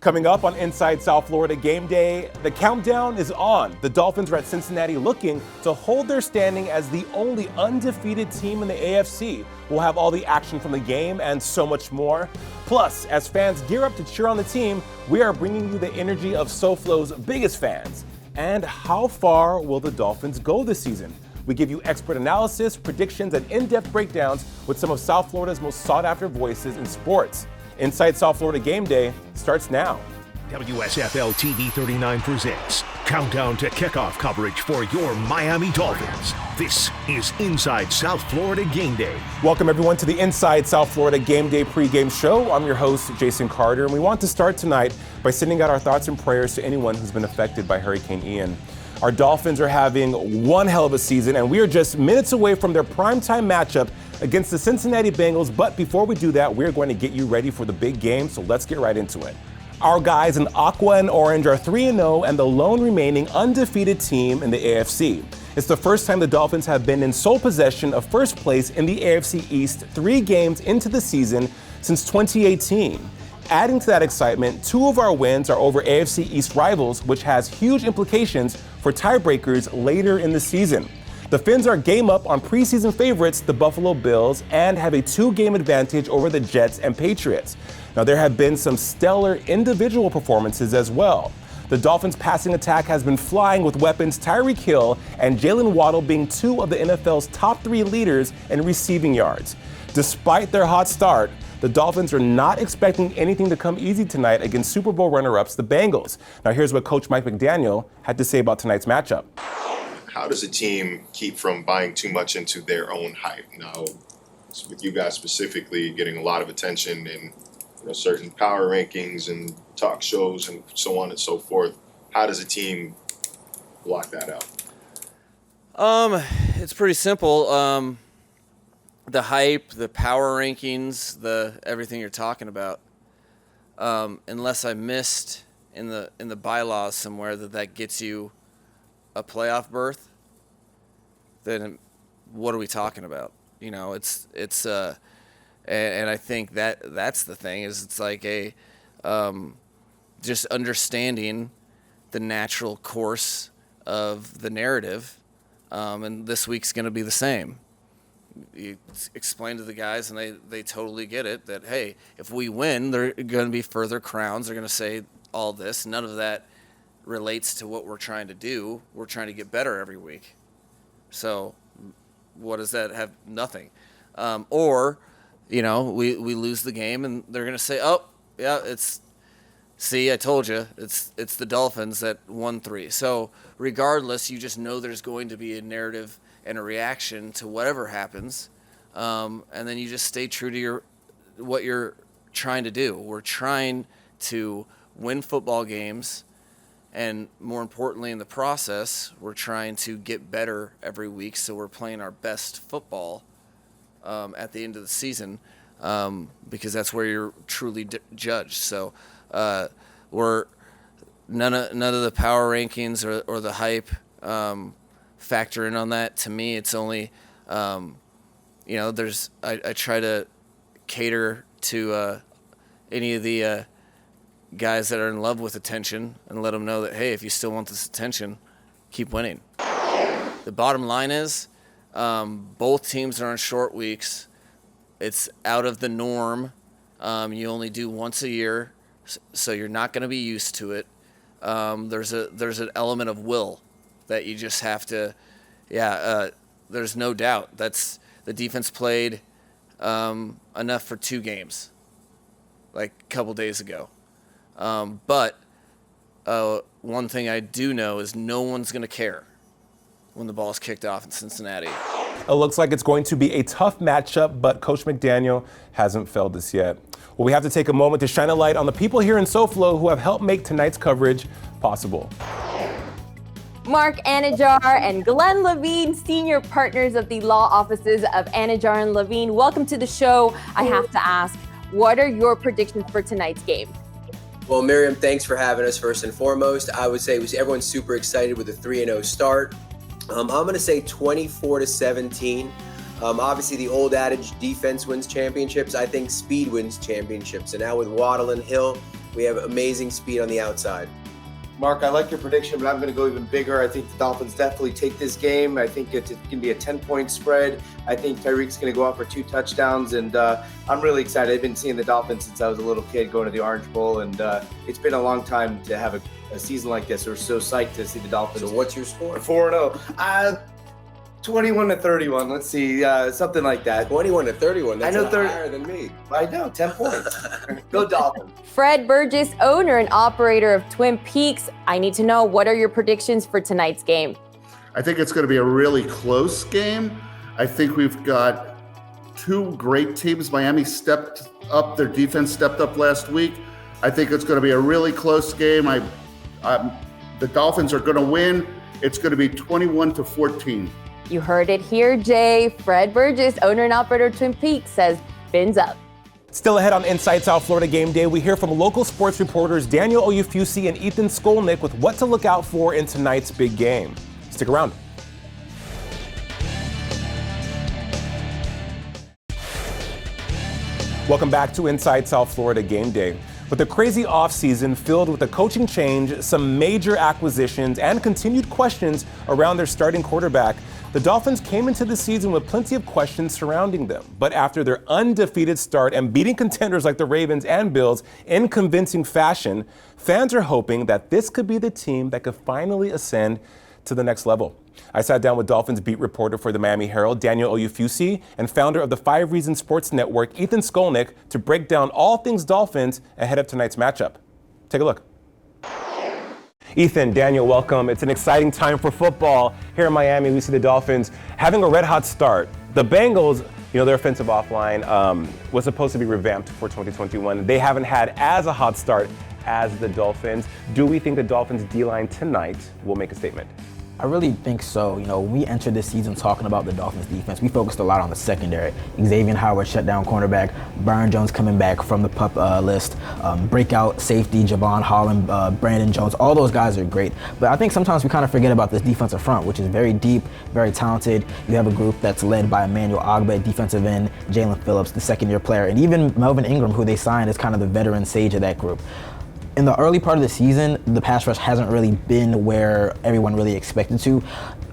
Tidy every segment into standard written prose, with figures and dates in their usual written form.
Coming up on Inside South Florida Game Day, the countdown is on. The Dolphins are at Cincinnati looking to hold their standing as the only undefeated team in the AFC. We'll have all the action from the game and so much more. Plus, as fans gear up to cheer on the team, we are bringing you the energy of SoFlo's biggest fans. And how far will the Dolphins go this season? We give you expert analysis, predictions, and in-depth breakdowns with some of South Florida's most sought-after voices in sports. Inside South Florida Game Day starts now. WSFL TV 39 presents Countdown to Kickoff coverage for your Miami Dolphins. This is Inside South Florida Game Day. Welcome everyone to the Inside South Florida Game Day pregame show. I'm your host, Jason Carter, and we want to start tonight by sending out our thoughts and prayers to anyone who's been affected by Hurricane Ian. Our Dolphins are having one hell of a season, and we are just minutes away from their primetime matchup against the Cincinnati Bengals. But before we do that, we're going to get you ready for the big game, so let's get right into it. Our guys in aqua and orange are 3-0 and the lone remaining undefeated team in the AFC. It's the first time the Dolphins have been in sole possession of first place in the AFC East 3 games into the season since 2018. Adding to that excitement, 2 of our wins are over AFC East rivals, which has huge implications for tiebreakers later in the season. The Fins are game up on preseason favorites, the Buffalo Bills, and have a 2-game advantage over the Jets and Patriots. Now, there have been some stellar individual performances as well. The Dolphins' passing attack has been flying with weapons Tyreek Hill and Jalen Waddle being 2 of the NFL's top 3 leaders in receiving yards. Despite their hot start, the Dolphins are not expecting anything to come easy tonight against Super Bowl runner-ups, the Bengals. Now, here's what Coach Mike McDaniel had to say about tonight's matchup. How does a team keep from buying too much into their own hype? Now, with you guys specifically getting a lot of attention in certain power rankings and talk shows and so on and so forth, how does a team block that out? It's pretty simple. The hype, the power rankings, the everything you're talking about. Unless I missed in the bylaws somewhere that gets you a playoff berth, then what are we talking about? And I think that's the thing is it's like just understanding the natural course of the narrative, and this week's going to be the same. You explain to the guys, and they totally get it, that, hey, if we win, there are going to be further crowns. They're going to say all this. None of that relates to what we're trying to do. We're trying to get better every week. So what does that have? Nothing. We lose the game, and they're going to say, oh, yeah, I told you, it's the Dolphins that won 3. So regardless, you just know there's going to be a narrative and a reaction to whatever happens, and then you just stay true to what you're trying to do. We're trying to win football games, and more importantly in the process, we're trying to get better every week, so we're playing our best football at the end of the season, because that's where you're truly judged. So we're none of the power rankings or the hype factor in on that. To me, it's only I try to cater to any of the guys that are in love with attention and let them know that, hey, if you still want this attention, keep winning. The bottom line is both teams are on short weeks. It's out of the norm. You only do once a year, so you're not going to be used to it. There's an element of will that you just have to, there's no doubt. That's the defense played enough for 2 games, like a couple days ago. But one thing I do know is no one's going to care when the ball's kicked off in Cincinnati. It looks like it's going to be a tough matchup, but Coach McDaniel hasn't failed us yet. Well, we have to take a moment to shine a light on the people here in SoFlo who have helped make tonight's coverage possible. Mark Anajar and Glenn Levine, senior partners of the law offices of Anajar and Levine. Welcome to the show. I have to ask, what are your predictions for tonight's game? Well, Miriam, thanks for having us first and foremost. I would say everyone's super excited with a 3-0 start. I'm going to say 24-17. Obviously, the old adage, defense wins championships. I think speed wins championships. And now with Waddle and Hill, We have amazing speed on the outside. Mark, I like your prediction, but I'm going to go even bigger. I think the Dolphins definitely take this game. I think it can be a 10-point spread. I think Tyreek's going to go out for 2 touchdowns, and I'm really excited. I've been seeing the Dolphins since I was a little kid going to the Orange Bowl, and it's been a long time to have a season like this. We're so psyched to see the Dolphins. So what's your score? 4-0. 21-31. Let's see, something like that. 21-31. That's I know higher than me. I know, 10 points. Go Dolphins. Fred Burgess, owner and operator of Twin Peaks. I need to know, what are your predictions for tonight's game? I think it's going to be a really close game. I think we've got 2 great teams. Miami stepped up. Their defense stepped up last week. I think it's going to be a really close game. The Dolphins are going to win. It's going to be 21-14. You heard it here, Jay. Fred Burgess, owner and operator of Twin Peaks, says fins up. Still ahead on Inside South Florida Game Day, we hear from local sports reporters Daniel Oyefusi and Ethan Skolnick with what to look out for in tonight's big game. Stick around. Welcome back to Inside South Florida Game Day. With a crazy offseason filled with a coaching change, some major acquisitions, and continued questions around their starting quarterback, the Dolphins came into the season with plenty of questions surrounding them. But after their undefeated start and beating contenders like the Ravens and Bills in convincing fashion, fans are hoping that this could be the team that could finally ascend to the next level. I sat down with Dolphins beat reporter for the Miami Herald, Daniel Oyefusi, and founder of the 5 Reasons Sports Network, Ethan Skolnick, to break down all things Dolphins ahead of tonight's matchup. Take a look. Ethan, Daniel, welcome. It's an exciting time for football. Here in Miami, we see the Dolphins having a red-hot start. The Bengals, their offensive offline was supposed to be revamped for 2021. They haven't had as a hot start as the Dolphins. Do we think the Dolphins D-line tonight will make a statement? I really think so. When we entered this season talking about the Dolphins defense, we focused a lot on the secondary. Xavier Howard, shutdown cornerback, Byron Jones coming back from the PUP list, breakout safety, Javon Holland, Brandon Jones, all those guys are great. But I think sometimes we kind of forget about this defensive front, which is very deep, very talented. You have a group that's led by Emmanuel Ogbah, defensive end, Jalen Phillips, the second-year player, and even Melvin Ingram, who they signed as kind of the veteran sage of that group. In the early part of the season, the pass rush hasn't really been where everyone really expected to.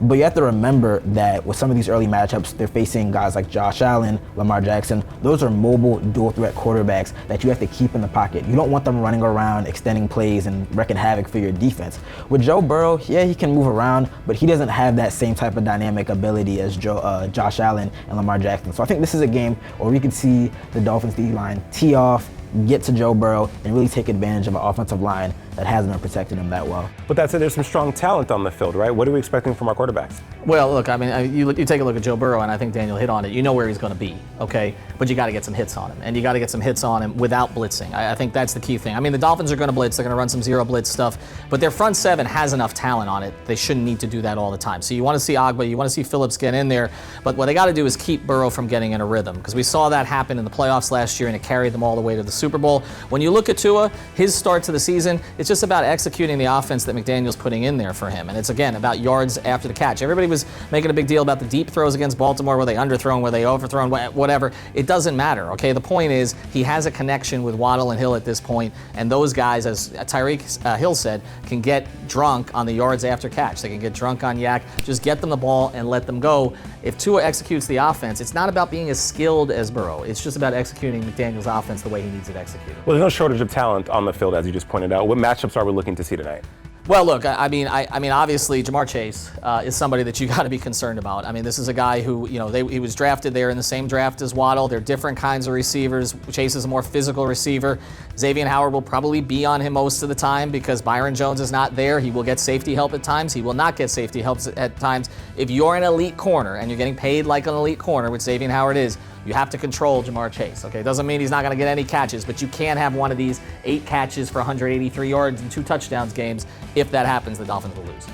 But you have to remember that with some of these early matchups, they're facing guys like Josh Allen, Lamar Jackson. Those are mobile, dual-threat quarterbacks that you have to keep in the pocket. You don't want them running around, extending plays, and wreaking havoc for your defense. With Joe Burrow, yeah, he can move around, but he doesn't have that same type of dynamic ability as Josh Allen and Lamar Jackson. So I think this is a game where we can see the Dolphins D-line tee off, get to Joe Burrow, and really take advantage of an offensive line that hasn't been protecting him that well. But that said, there's some strong talent on the field, right? What are we expecting from our quarterbacks? Well, look, you take a look at Joe Burrow, and I think Daniel hit on it. You know where he's going to be, okay? But you got to get some hits on him, and you got to get some hits on him without blitzing. I think that's the key thing. The Dolphins are going to blitz. They're going to run some zero blitz stuff, but their front seven has enough talent on it. They shouldn't need to do that all the time. So you want to see Ogbah, you want to see Phillips get in there, but what they got to do is keep Burrow from getting in a rhythm, because we saw that happen in the playoffs last year, and it carried them all the way to the Super Bowl. When you look at Tua, his start to the season, it's just about executing the offense that McDaniel's putting in there for him. And it's, again, about yards after the catch. Everybody was making a big deal about the deep throws against Baltimore, were they underthrown, were they overthrown, whatever. It doesn't matter, okay? The point is he has a connection with Waddle and Hill at this point, and those guys, as Tyreek Hill said, can get drunk on the yards after catch. They can get drunk on yak. Just get them the ball and let them go. If Tua executes the offense, it's not about being as skilled as Burrow. It's just about executing McDaniel's offense the way he needs it executed. Well, there's no shortage of talent on the field, as you just pointed out. What matchups are we looking to see tonight? Well, look, obviously, Jamar Chase is somebody that you got to be concerned about. This is a guy who, he was drafted there in the same draft as Waddle. They're different kinds of receivers. Chase is a more physical receiver. Xavier Howard will probably be on him most of the time because Byron Jones is not there. He will get safety help at times. He will not get safety help at times. If you're an elite corner and you're getting paid like an elite corner, which Xavier Howard is, you have to control Jamar Chase, okay? Doesn't mean he's not going to get any catches, but you can't have one of these 8 catches for 183 yards and 2 touchdowns games. If that happens, the Dolphins will lose.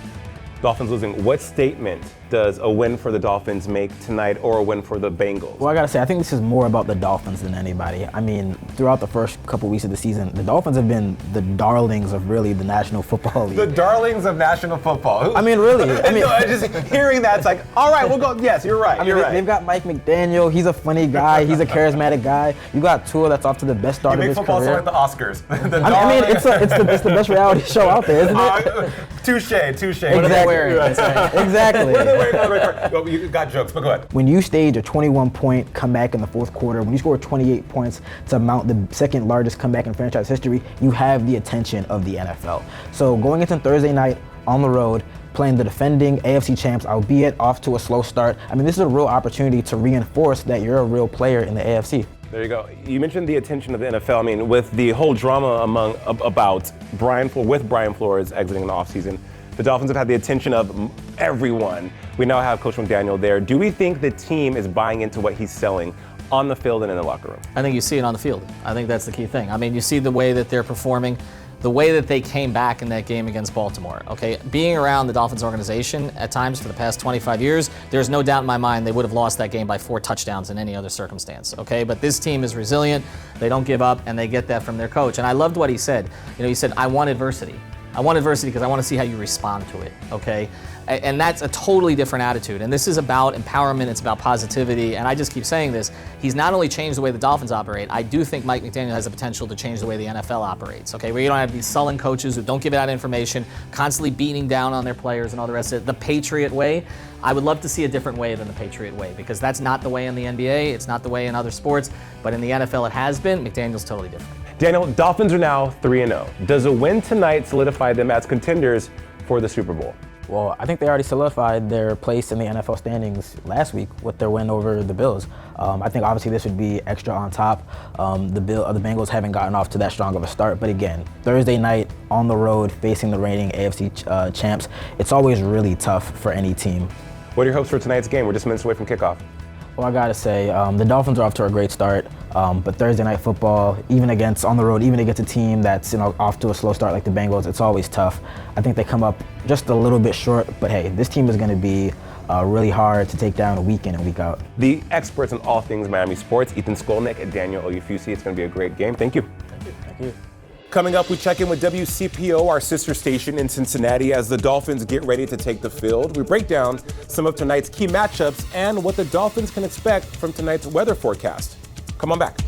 Dolphins losing. What statement does a win for the Dolphins make tonight, or a win for the Bengals? Well, I gotta say, I think this is more about the Dolphins than anybody. I mean, throughout the first couple weeks of the season, the Dolphins have been the darlings of really the National Football League. The darlings of National Football. I mean, really. I mean, just hearing that, it's like, all right, we'll go. Yes, you're right. You're right. They've got Mike McDaniel. He's a funny guy. He's a charismatic guy. You got Tua that's off to the best start of his career. You make football sound like the Oscars. I mean, it's the best reality show out there, isn't it? Touche. Exactly. What are they wearing? Exactly. Well, you got jokes, but go ahead. When you stage a 21-point comeback in the fourth quarter, when you score 28 points to mount the second largest comeback in franchise history, you have the attention of the NFL. So going into Thursday night on the road, playing the defending AFC champs, albeit off to a slow start, I mean, this is a real opportunity to reinforce that you're a real player in the AFC. There you go. You mentioned the attention of the NFL. I mean, with the whole drama about Brian Flores exiting the offseason, the Dolphins have had the attention of everyone. We now have Coach McDaniel there. Do we think the team is buying into what he's selling on the field and in the locker room? I think you see it on the field. I think that's the key thing. I mean, you see the way that they're performing, the way that they came back in that game against Baltimore, okay? Being around the Dolphins organization at times for the past 25 years, there's no doubt in my mind they would have lost that game by 4 touchdowns in any other circumstance, okay? But this team is resilient, they don't give up, and they get that from their coach. And I loved what he said. You know, he said, I want adversity. I want adversity because I want to see how you respond to it, okay? And that's a totally different attitude. And this is about empowerment, it's about positivity. And I just keep saying this, he's not only changed the way the Dolphins operate, I do think Mike McDaniel has the potential to change the way the NFL operates, okay? Where you don't have these sullen coaches who don't give out information, constantly beating down on their players and all the rest of it. The Patriot way, I would love to see a different way than the Patriot way, because that's not the way in the NBA, it's not the way in other sports, but in the NFL it has been. McDaniel's totally different. Daniel, Dolphins are now 3-0. Does a win tonight solidify them as contenders for the Super Bowl? Well, I think they already solidified their place in the NFL standings last week with their win over the Bills. I think obviously this would be extra on top. The Bengals haven't gotten off to that strong of a start, but again, Thursday night on the road facing the reigning AFC champs, it's always really tough for any team. What are your hopes for tonight's game? We're just minutes away from kickoff. Well, I gotta say, the Dolphins are off to a great start, but Thursday night football, even on the road, even against a team that's off to a slow start like the Bengals, it's always tough. I think they come up just a little bit short, but hey, this team is going to be really hard to take down week in and week out. The experts on all things Miami sports, Ethan Skolnick and Daniel Oyefusi. It's going to be a great game. Thank you. Thank you. Coming up, we check in with WCPO, our sister station in Cincinnati, as the Dolphins get ready to take the field. We break down some of tonight's key matchups and what the Dolphins can expect from tonight's weather forecast. Come on back.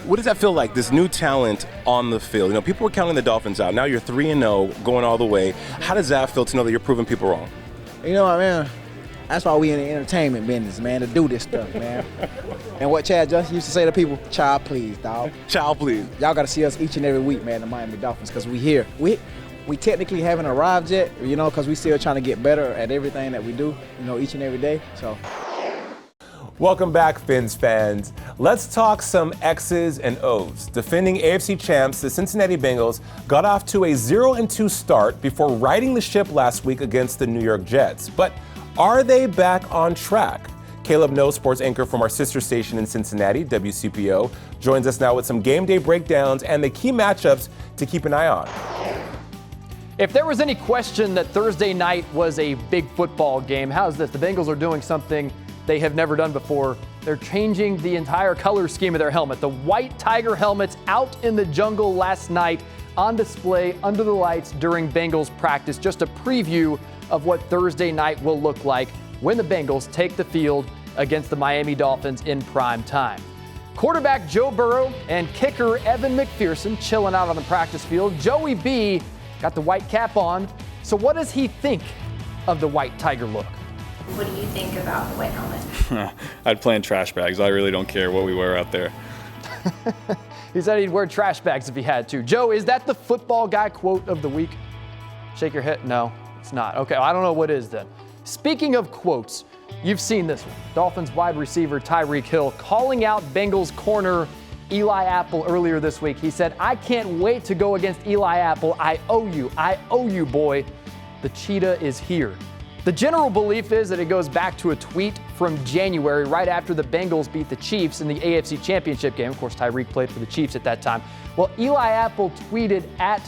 What does that feel like, this new talent on the field? You know, people were counting the Dolphins out. Now you're 3-0, going all the way. How does that feel to know that you're proving people wrong? You know what, man? That's why we in the entertainment business, man, to do this stuff, man. And what Chad just used to say to people, child please, dog. Child please. Y'all got to see us each and every week, man, the Miami Dolphins, because we here. We technically haven't arrived yet, you know, because we still trying to get better at everything that we do, you know, each and every day, so. Welcome back, Fins fans. Let's talk some X's and O's. Defending AFC champs, the Cincinnati Bengals got off to a 0-2 start before riding the ship last week against the New York Jets. But are they back on track? Caleb No, sports anchor from our sister station in Cincinnati, WCPO, joins us now with some game day breakdowns and the key matchups to keep an eye on. If there was any question that Thursday night was a big football game, how's this? The Bengals are doing something they have never done before. They're changing the entire color scheme of their helmet. The white Tiger helmets out in the jungle last night on display under the lights during Bengals practice. Just a preview of what Thursday night will look like when the Bengals take the field against the Miami Dolphins in prime time. Quarterback Joe Burrow and kicker Evan McPherson chilling out on the practice field. Joey B got the white cap on. So what does he think of the white Tiger look? What do you think about the white helmet? I'd play in trash bags. I really don't care what we wear out there. He said he'd wear trash bags if he had to. Joe, is that the football guy quote of the week? Shake your head. No, it's not. Okay, I don't know what is then. Speaking of quotes, you've seen this one. Dolphins wide receiver Tyreek Hill calling out Bengals corner Eli Apple earlier this week. He said, I can't wait to go against Eli Apple. I owe you, boy. The cheetah is here. The general belief is that it goes back to a tweet from January, right after the Bengals beat the Chiefs in the AFC Championship game. Of course, Tyreek played for the Chiefs at that time. Well, Eli Apple tweeted at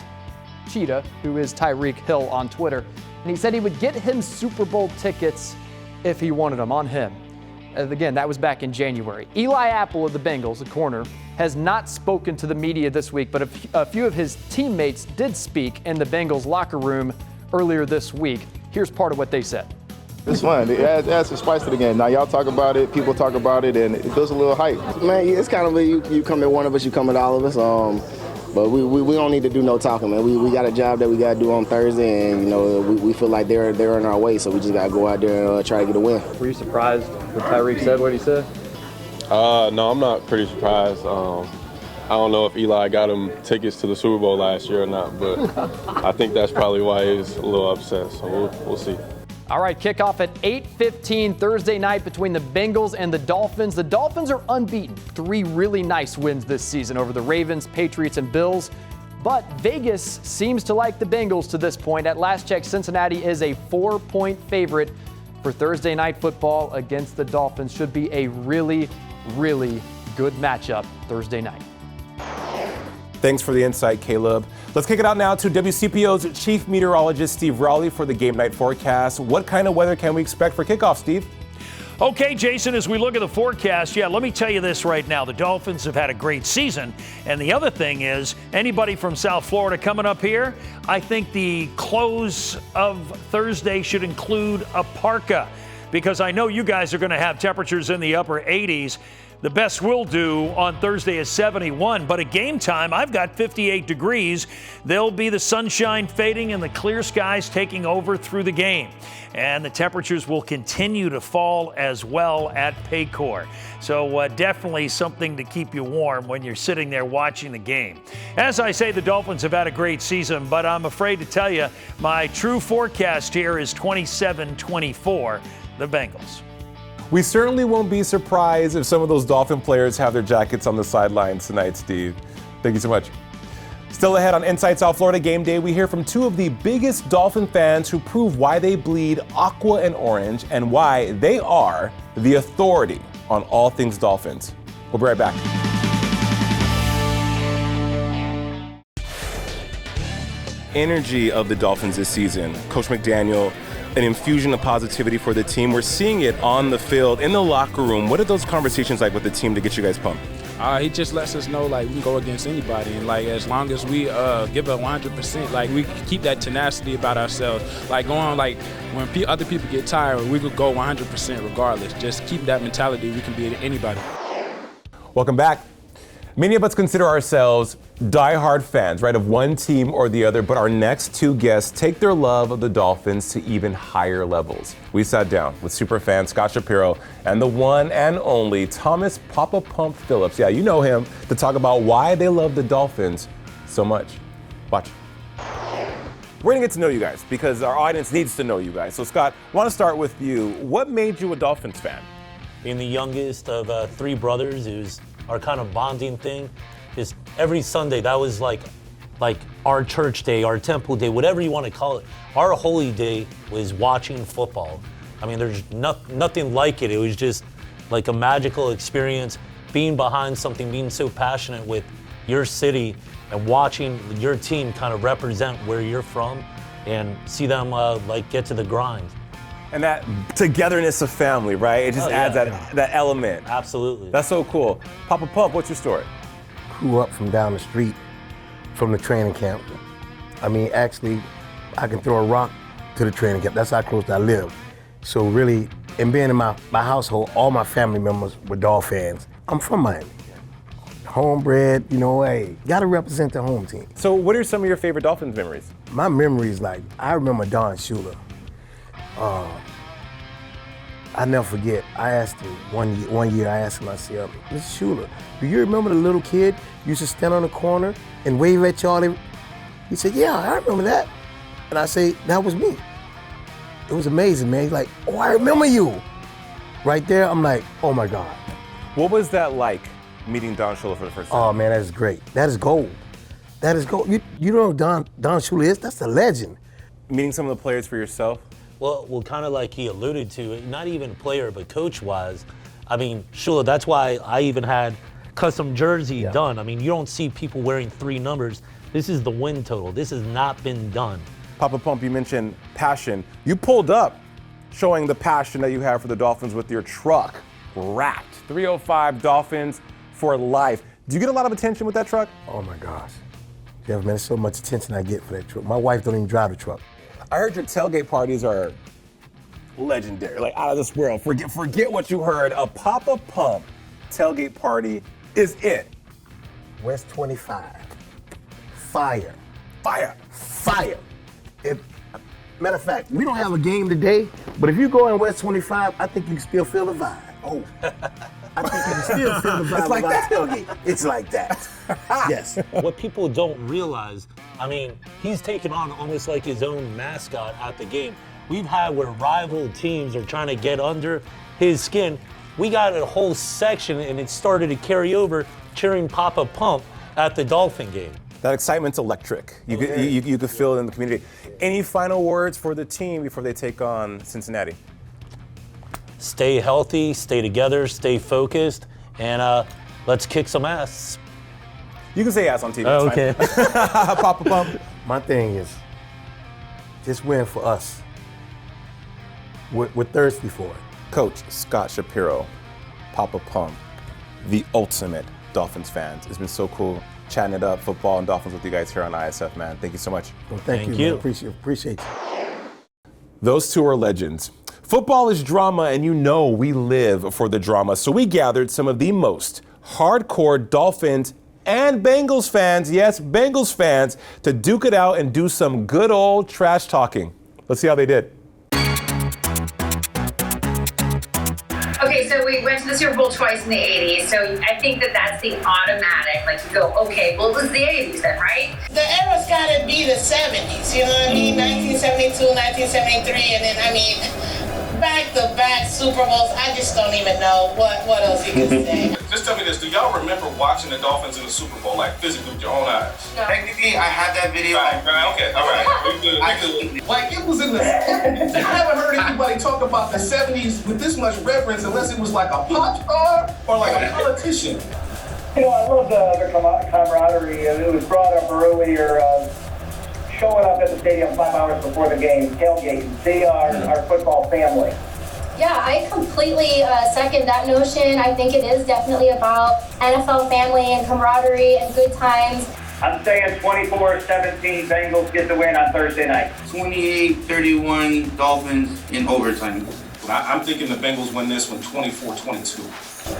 Cheetah, who is Tyreek Hill on Twitter, and he said he would get him Super Bowl tickets if he wanted them on him. Again, that was back in January. Eli Apple of the Bengals, the corner, has not spoken to the media this week, but a few of his teammates did speak in the Bengals locker room earlier this week. Here's part of what they said. It's fun. It adds some spice to the game. Now, y'all talk about it, people talk about it, and it builds a little hype. Man, it's kind of like you come at one of us, you come at all of us. But we don't need to do no talking, man. We got a job that we got to do on Thursday, and, we feel like they're in our way, so we just got to go out there and try to get a win. Were you surprised when Tyreek said what he said? No, I'm not pretty surprised. I don't know if Eli got him tickets to the Super Bowl last year or not, but I think that's probably why he's a little upset, so we'll see. All right, kickoff at 8:15 Thursday night between the Bengals and the Dolphins. The Dolphins are unbeaten. 3 really nice wins this season over the Ravens, Patriots, and Bills. But Vegas seems to like the Bengals to this point. At last check, Cincinnati is a 4-point favorite for Thursday night football against the Dolphins. Should be a really, really good matchup Thursday night. Thanks for the insight, Caleb. Let's kick it out now to WCPO's chief meteorologist, Steve Rowley, for the game night forecast. What kind of weather can we expect for kickoff, Steve? Okay, Jason, as we look at the forecast, let me tell you this right now. The Dolphins have had a great season. And the other thing is, anybody from South Florida coming up here, I think the close of Thursday should include a parka, because I know you guys are going to have temperatures in the upper 80s. The best we'll do on Thursday is 71, but at game time, I've got 58 degrees. There'll be the sunshine fading and the clear skies taking over through the game. And the temperatures will continue to fall as well at Paycor. So definitely something to keep you warm when you're sitting there watching the game. As I say, the Dolphins have had a great season, but I'm afraid to tell you, my true forecast here is 27-24, the Bengals. We certainly won't be surprised if some of those Dolphin players have their jackets on the sidelines tonight, Steve. Thank you so much. Still ahead on Inside South Florida Game Day, we hear from 2 of the biggest Dolphin fans who prove why they bleed aqua and orange and why they are the authority on all things Dolphins. We'll be right back. Energy of the Dolphins this season. Coach McDaniel, an infusion of positivity for the team. We're seeing it on the field, in the locker room. What are those conversations like with the team to get you guys pumped? He just lets us know, we can go against anybody. And, as long as we give it 100%, we keep that tenacity about ourselves. When other people get tired, we could go 100% regardless. Just keep that mentality. We can beat anybody. Welcome back. Many of us consider ourselves diehard fans, right, of one team or the other, but our next 2 guests take their love of the Dolphins to even higher levels. We sat down with superfan Scott Shapiro and the one and only Thomas Papa Pump Phillips, yeah, you know him, to talk about why they love the Dolphins so much. Watch. We're going to get to know you guys because our audience needs to know you guys. So, Scott, I want to start with you. What made you a Dolphins fan? Being the youngest of 3 brothers, it was our kind of bonding thing. Is every Sunday, that was like our church day, our temple day, whatever you want to call it. Our holy day was watching football. I mean, there's nothing like it. It was just like a magical experience, being behind something, being so passionate with your city and watching your team kind of represent where you're from and see them get to the grind. And that togetherness of family, right? It just adds that element. Absolutely. That's so cool. Papa Pump, what's your story? Grew up from down the street from the training camp. I mean, actually, I can throw a rock to the training camp. That's how close I live. So really, and being in my household, all my family members were Dolphin fans. I'm from Miami. Homebred, hey, gotta represent the home team. So what are some of your favorite Dolphins memories? My memories, I remember Don Shula. I never forget, I asked him, one year I said, Mr. Shula, do you remember the little kid used to stand on the corner and wave at y'all? He said, yeah, I remember that. And I say, that was me. It was amazing, man. He's like, oh, I remember you. Right there, I'm like, oh my God. What was that like, meeting Don Shula for the first time? Oh man, that is great. That is gold. That is gold. You know who Don Shula is? That's a legend. Meeting some of the players for yourself? well, kind of like he alluded to, not even player but coach-wise. I mean, Shula, that's why I even had custom jersey done. I mean, you don't see people wearing 3 numbers. This is the win total. This has not been done. Papa Pump, you mentioned passion. You pulled up showing the passion that you have for the Dolphins with your truck wrapped. 305 Dolphins for life. Do you get a lot of attention with that truck? Oh my gosh. Yeah, man, there's so much attention I get for that truck. My wife don't even drive the truck. I heard your tailgate parties are legendary, like out of this world. Forget what you heard. A Papa Pump tailgate party is it. West 25. Fire. Matter of fact, we don't have a game today, but if you go in West 25, I think you can still feel the vibe. Oh. I think you can still feel the vibe. It's like that. Tailgate. It's like that. Yes. What people don't realize, I mean, he's taken on almost like his own mascot at the game. We've had where rival teams are trying to get under his skin. We got a whole section, and it started to carry over, cheering Papa Pump at the Dolphin game. That excitement's electric. You could feel it in the community. Any final words for the team before they take on Cincinnati? Stay healthy, stay together, stay focused, and let's kick some ass. You can say ass on TV. Oh, okay. Papa Pump. My thing is, just win for us. We're thirsty for it. Coach Scott Shapiro, Papa Pump, the ultimate Dolphins fans. It's been so cool chatting it up, football and Dolphins with you guys here on ISF, man. Thank you so much. Well, thank you. Man. Appreciate you. Those two are legends. Football is drama, and you know we live for the drama. So we gathered some of the most hardcore Dolphins and Bengals fans, yes, Bengals fans, to duke it out and do some good old trash talking. Let's see how they did. Okay, so we went to the Super Bowl twice in the 80s, so I think that's the automatic. Like, you go, okay, well, it was the 80s then, right? The era's gotta be the 70s, you know what I mean? 1972, 1973, and then, I mean, back-to-back Super Bowls. I just don't even know what else you can say. Just tell me this, do y'all remember watching the Dolphins in the Super Bowl, like physically with your own eyes? No. Technically, I had that video. Right, okay, all right. We good. Like, it was in the 70s. I haven't heard anybody talk about the 70s with this much reverence unless it was like a pop star or like a politician. You know, I love the camaraderie. It was brought up earlier. Showing up at the stadium 5 hours before the game, tailgating, see our football family. Yeah, I completely second that notion. I think it is definitely about NFL family and camaraderie and good times. I'm saying 24-17 Bengals get the win on Thursday night. 28-31 Dolphins in overtime. I'm thinking the Bengals win this one 24-22.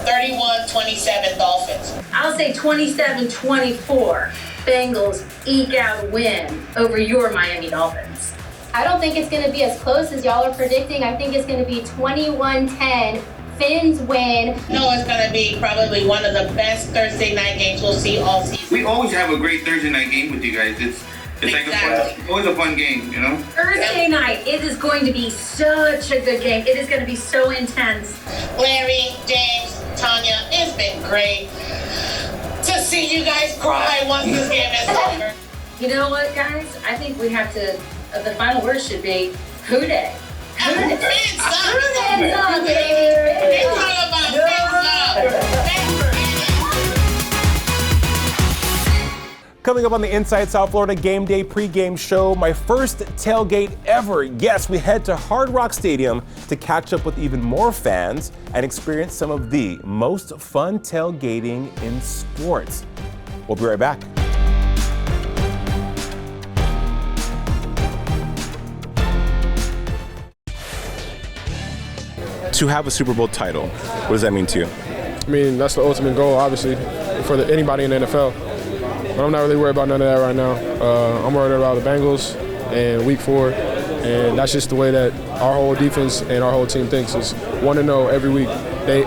31-27 Dolphins. I'll say 27-24. Bengals eke out a win over your Miami Dolphins. I don't think it's going to be as close as y'all are predicting. I think it's going to be 21-10. Fins win. No, it's going to be probably one of the best Thursday night games we'll see all season. We always have a great Thursday night game with you guys. It's exactly. always a fun game, you know? Thursday night, it is going to be such a good game. It is going to be so intense. Larry, James, Tanya, it's been great to see you guys cry once this game is over. You know what, guys? I think we have to, the final word should be Who Day. Who Day. Fins up, baby. It's all about fins up. Coming up on the Inside South Florida Game Day pregame show, my first tailgate ever. Yes, we head to HardRock Stadium to catch up with even more fans and experience some of the most fun tailgating in sports. We'll be right back. To have a Super Bowl title, what does that mean to you? I mean, that's the ultimate goal, obviously, for anybody in the NFL. But I'm not really worried about none of that right now. I'm worried about the Bengals and Week 4, and that's just the way that our whole defense and our whole team thinks is 1-0 every week,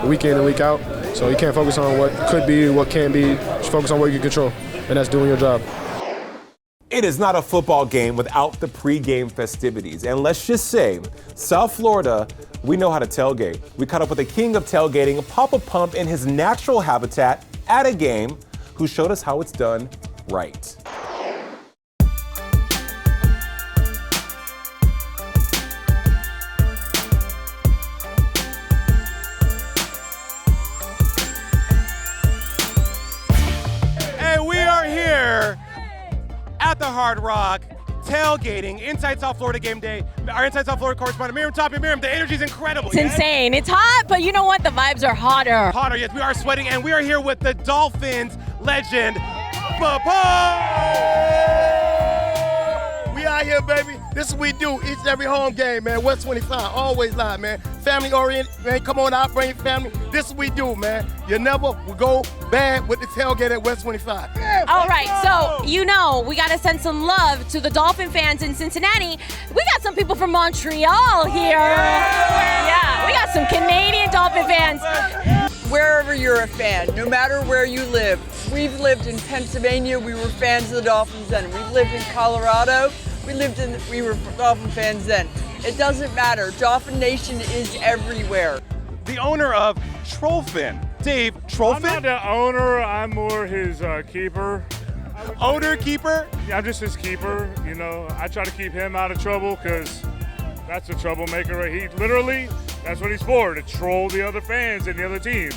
week in and week out. So you can't focus on what could be, what can be. Just focus on what you can control, and that's doing your job. It is not a football game without the pregame festivities. And let's just say, South Florida, we know how to tailgate. We caught up with the king of tailgating, Papa Pump, in his natural habitat at a game, who showed us how it's done right. the Hard Rock, tailgating, Inside South Florida game day. Our Inside South Florida correspondent, Miriam Toppy. Miriam, the energy is incredible. It's insane. It's hot, but you know what? The vibes are hotter. Hotter, yes. We are sweating, and we are here with the Dolphins legend, We out here, baby. This is what we do each and every home game, man. West 25, always live, man. Family oriented, man. Come on out, bring your family. This is what we do, man. You never will go bad with the tailgate at West 25. Yeah, all right, so you know we got to send some love to the Dolphin fans in Cincinnati. We got some people from Montreal here. Yeah, we got some Canadian Dolphin fans. Wherever you're a fan, no matter where you live. We've lived in Pennsylvania, we were fans of the Dolphins then. We've lived in Colorado, we were Dolphin fans then. It doesn't matter, Dolphin Nation is everywhere. The owner of Trollfin, Dave Trollfin? I'm not the owner, I'm more his keeper. Owner, keeper? Yeah, I'm just his keeper, you know. I try to keep him out of trouble because that's a troublemaker, right? He literally, that's what he's for, to troll the other fans and the other teams.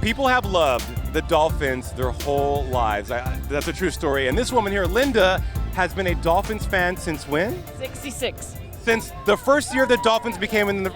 People have loved the Dolphins their whole lives. That's a true story. And this woman here, Linda, has been a Dolphins fan since when? 66. Since the first year the Dolphins became in the...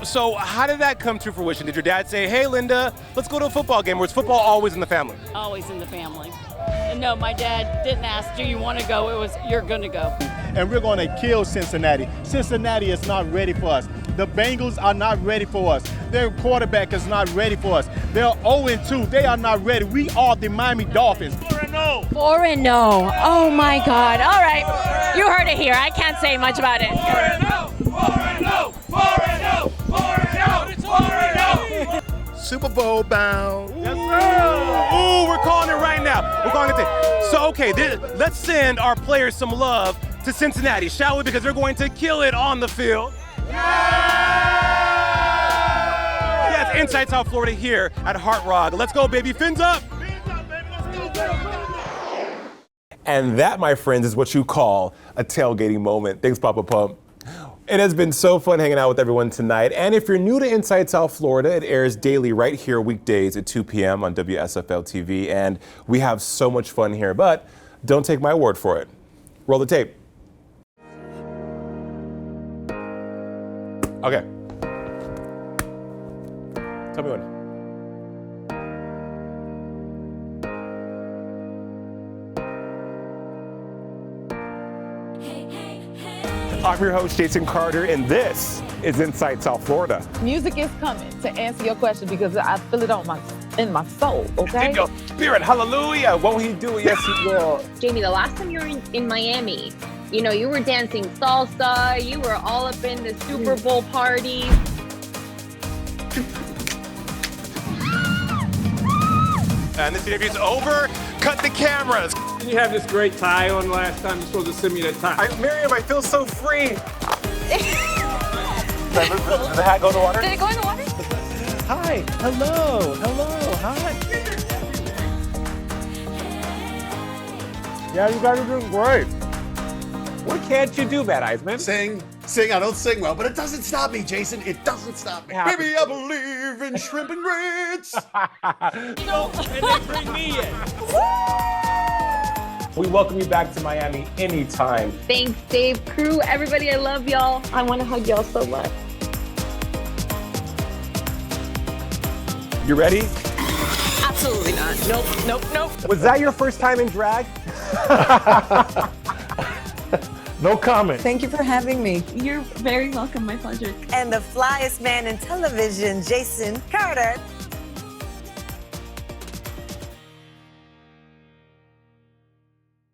So how did that come to fruition? Did your dad say, hey, Linda, let's go to a football game? Or is football always in the family? Always in the family. And no, my dad didn't ask, do you want to go? It was, you're going to go. And we're going to kill Cincinnati. Cincinnati is not ready for us. The Bengals are not ready for us. Their quarterback is not ready for us. They're 0-2. They are not ready. We are the Miami Dolphins. 4-0. 4-0. Oh my God. All right. You heard it here. I can't say much about it. 4-0. 4-0. 4-0. 4-0. 4-0. Super Bowl bound. Yes, sir. Ooh, we're calling it right now. We're calling it. So, okay, let's send our players some love to Cincinnati, shall we? Because they're going to kill it on the field. Yes, Inside South Florida here at HardRock. Let's go, baby. Fins up. Fins up, baby. Let's go. And that, my friends, is what you call a tailgating moment. Thanks, Papa Pump. It has been so fun hanging out with everyone tonight. And if you're new to Inside South Florida, it airs daily right here weekdays at 2 p.m. on WSFL TV. And we have so much fun here, but don't take my word for it. Roll the tape. Okay. Tell me when. I'm your host, Jason Carter, and this is Inside South Florida. Music is coming to answer your question because I feel it in my soul, okay? In your spirit, hallelujah. Won't he do it? Yes, he will. Jamie, the last time you were in Miami, you know, you were dancing salsa, you were all up in the Super Bowl party. And this interview's over. Cut the cameras. Didn't you have this great tie on last time? You're supposed to send me that tie. Miriam, I feel so free. Did the hat go in the water? Did it go in the water? Hi. Hello. Hello. Hi. Yeah, you guys are doing great. What can't you do, Bad Eyes, man? Sing. I don't sing well, but it doesn't stop me, Jason. It doesn't stop me. Baby, I believe in shrimp and grits. And they bring me in. We welcome you back to Miami anytime. Thanks, Dave, crew, everybody. I love y'all. I want to hug y'all so much. You ready? Absolutely not. Nope. Was that your first time in drag? No comment. Thank you for having me. You're very welcome. My pleasure. And the flyest man in television, Jason Carter.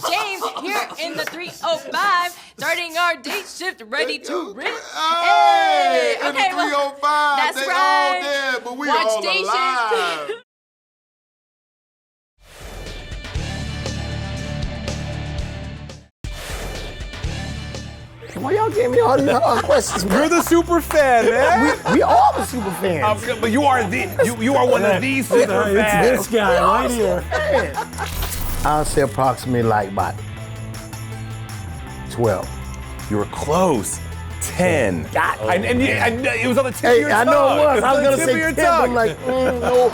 James here in the 305, starting our day shift, ready to rip. Hey, in the 305. That's they right. all dead, but we Watch all day alive. shift. Why y'all gave me all these hard questions, man? You're the super fan, man. We all the super fans. But you are you are one of these super fans. It's this guy right here. I'll say approximately like about 12. You were close. 10. And it was on the tip of your tongue. I know it was. I was going to say 10, but I'm like, no.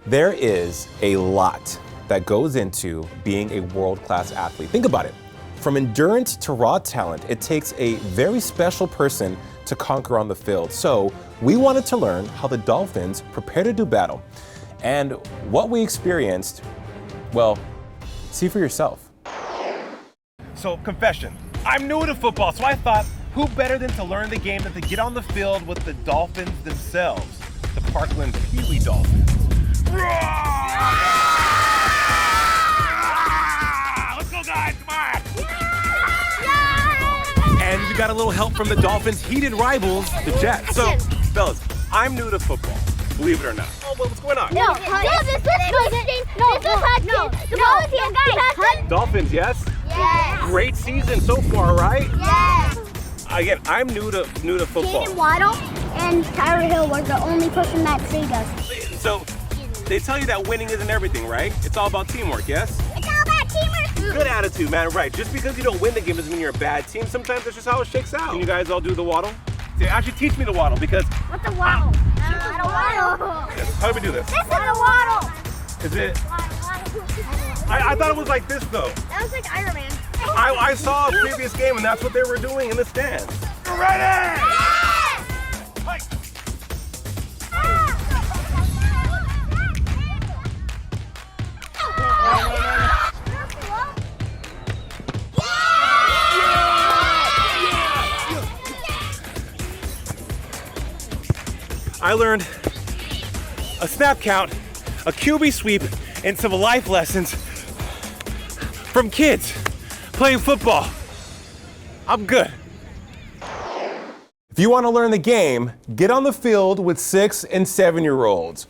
There is a lot that goes into being a world-class athlete. Think about it. From endurance to raw talent, it takes a very special person to conquer on the field. So we wanted to learn how the Dolphins prepare to do battle. And what we experienced, well, see for yourself. So, confession. I'm new to football, so I thought, who better than to learn the game than to get on the field with the Dolphins themselves, the Parkland Pee Wee Dolphins. Let's go, guys, come on! And we got a little help from the Dolphins' heated rivals, the Jets. So, fellas, I'm new to football, believe it or not. Oh, well, what's going on? No, the ball is here, guys. Dolphins, yes? Yes. Great season so far, right? Yes. Again, I'm new to football. Jaden Waddle and Tyler Hill were the only person that saved us. So, they tell you that winning isn't everything, right? It's all about teamwork, yes? It's all about teamwork. Good attitude, man, right. Just because you don't win the game doesn't mean you're a bad team. Sometimes that's just how it shakes out. Can you guys all do the waddle? Actually, teach me the waddle, because... What's a waddle? Not a waddle. How do we do this? This is a waddle. Is it? I thought it was like this, though. That was like Iron Man. I saw a previous game, and that's what they were doing in the stands. You ready? Yes! Like. I learned a snap count, a QB sweep, and some life lessons from kids playing football. I'm good. If you want to learn the game, get on the field with 6- and 7-year-olds.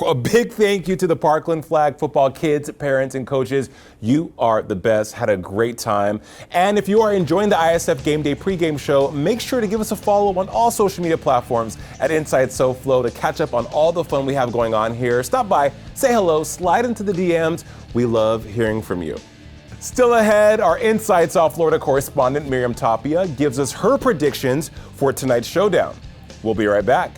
A big thank you to the Parkland Flag football kids, parents, and coaches. You are the best. Had a great time. And if you are enjoying the ISF Game Day pregame show, make sure to give us a follow on all social media platforms at Inside SoFlo to catch up on all the fun we have going on here. Stop by, say hello, slide into the DMs. We love hearing from you. Still ahead, our Inside South Florida correspondent Miriam Tapia gives us her predictions for tonight's showdown. We'll be right back.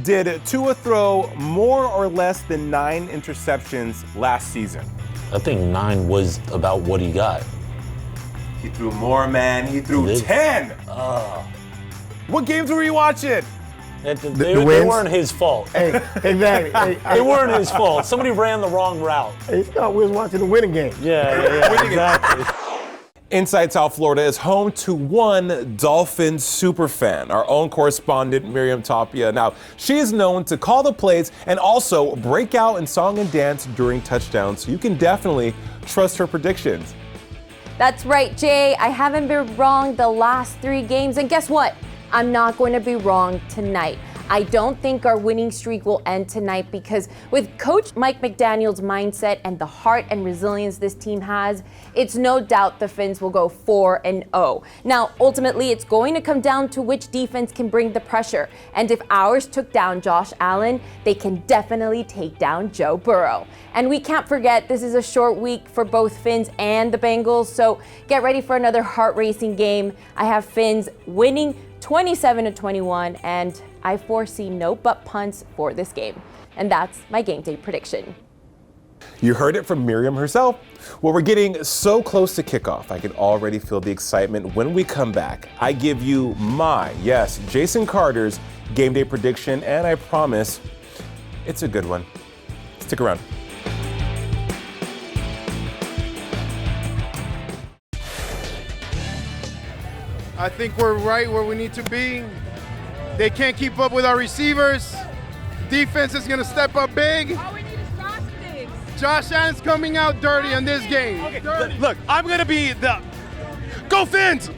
Did Tua throw more or less than 9 interceptions last season? I think 9 was about what he got. He threw more, man. He threw 10. What games were you watching? They weren't his fault. Hey, exactly. They weren't his fault. Somebody ran the wrong route. Hey, Scott, we was watching the winning game. Yeah, exactly. Inside South Florida is home to one Dolphins superfan, our own correspondent, Miriam Tapia. Now, she is known to call the plays and also break out in song and dance during touchdowns, so you can definitely trust her predictions. That's right, Jay. I haven't been wrong the last 3 games, and guess what? I'm not going to be wrong tonight. I don't think our winning streak will end tonight because with Coach Mike McDaniel's mindset and the heart and resilience this team has, it's no doubt the Fins will go 4-0. Now, ultimately, it's going to come down to which defense can bring the pressure. And if ours took down Josh Allen, they can definitely take down Joe Burrow. And we can't forget this is a short week for both Fins and the Bengals, so get ready for another heart-racing game. I have Fins winning 27-21, and I foresee no butt punts for this game. And that's my game day prediction. You heard it from Miriam herself. Well, we're getting so close to kickoff. I can already feel the excitement when we come back. I give you Jason Carter's game day prediction, and I promise it's a good one. Stick around. I think we're right where we need to be. They can't keep up with our receivers. Defense is gonna step up big. All we need is Josh Diggs. Josh Allen's coming out dirty in this game. Okay, look, I'm gonna be the Go Fins! For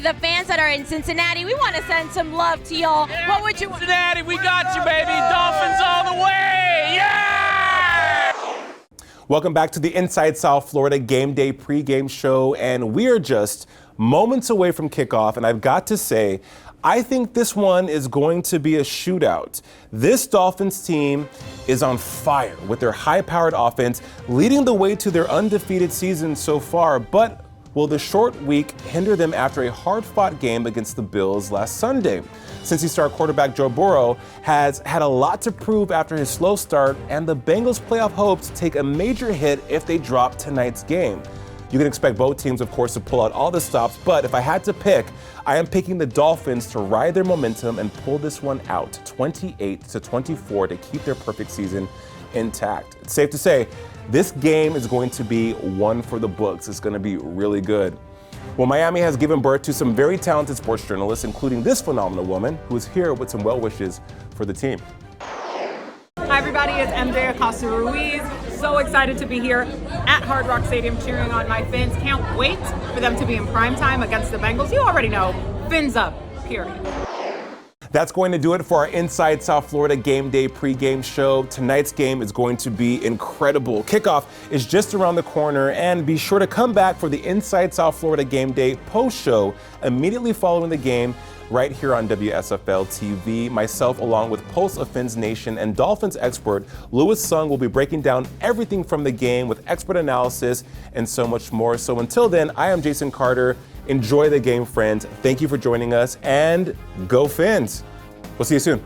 the fans that are in Cincinnati, we want to send some love to y'all. Yeah, what would you want? Cincinnati, we got you, baby. Dolphins all the way. Yeah! Welcome back to the Inside South Florida Game Day pregame show, and we are just moments away from kickoff, and I've got to say, I think this one is going to be a shootout. This Dolphins team is on fire with their high-powered offense, leading the way to their undefeated season so far, but will the short week hinder them after a hard-fought game against the Bills last Sunday? Cincy star quarterback Joe Burrow has had a lot to prove after his slow start, and the Bengals' playoff hopes take a major hit if they drop tonight's game. You can expect both teams, of course, to pull out all the stops, but if I had to pick, I am picking the Dolphins to ride their momentum and pull this one out 28-24 to keep their perfect season intact. It's safe to say this game is going to be one for the books. It's going to be really good. Well, Miami has given birth to some very talented sports journalists, including this phenomenal woman who is here with some well wishes for the team. Hi everybody, it's MJ Acosta Ruiz. So excited to be here at HardRock Stadium cheering on my Fins. Can't wait for them to be in prime time against the Bengals. You already know, Fins up, period. That's going to do it for our Inside South Florida Game Day pregame show. Tonight's game is going to be incredible. Kickoff is just around the corner, and be sure to come back for the Inside South Florida Game Day post show immediately following the game right here on WSFL TV. Myself, along with Pulse of Fins Nation and Dolphins expert Louis Sung, will be breaking down everything from the game with expert analysis and so much more. So until then, I am Jason Carter. Enjoy the game, friends. Thank you for joining us, and go Fins. We'll see you soon.